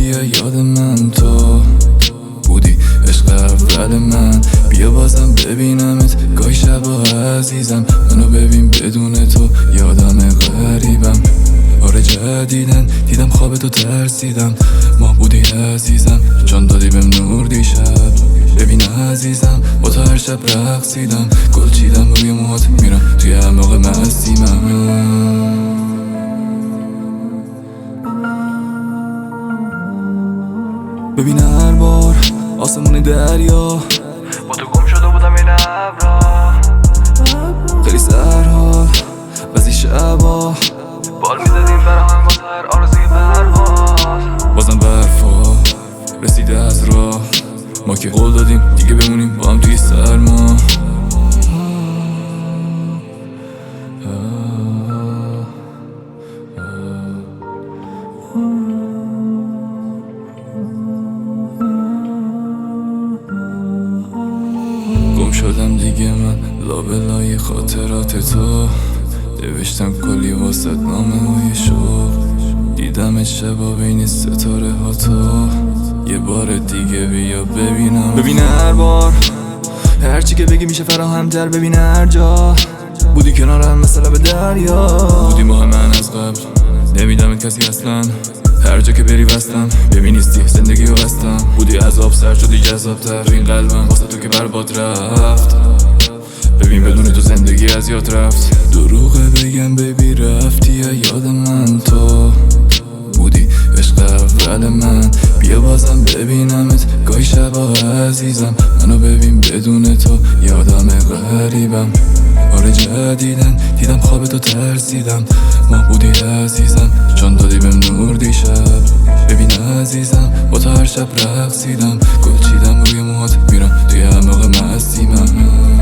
یا یاد من تو بودی عشق اول من. بیا بازم ببینمت گاهی شبا عزیزم، منو ببین بدون تو یادم غریبم. آره جدیدن دیدم خواب تو ترسیدم، ما بودی عزیزم جان دادی بهم نور دیشب. ببین عزیزم با تو هر شب رقصیدم، گل چیدم روی موهات میرم توی اعماق مسیمم. ببین هر بار آسمون دریا با تو گم شده بودم این ابرا، خیلی سرحال بعضی شبا بال میزدیم برام با هر آرزوی پرواز. بازم برفا رسیده از راه، ما که قول دادیم دیگه بمونیم با هم توی سرما. گم شدم دیگه من لابلای خاطرات تو، نوشتم کلی واسط نامه های شوق. دیدم شبا بین ستاره ها تو، یه بار دیگه بیا ببینم. ببین هر بار هرچی که بگی میشه فراهم‌تر. ببین هر جا بودی کنارم مثلا به دریا، بودی ماه من از قبل نمیدمت کسی اصلا. هر جا که بری بستم ببین نیستی زندگی رو بستم. بودی عذاب سر شدی جذابتر تو این قلبم واسه تو که برباد رفت. ببین بدون تو زندگی از یاد رفت. دروغه بگم بیبی رفتی یا یاد من تو بودی عشق اول من. بیا بازم ببینمت گاهی شبا عزیزم، منو ببین بدون تو یادم غریبم. آره جدیدن دیدم خواب تو ترسیدم، ما بودی عزیزم جان دادی بهم نور دیشب. ببین عزیزم با تو هر شب رقصیدم، گل چیدم روی موهات میرم توی اعماق مسیمم.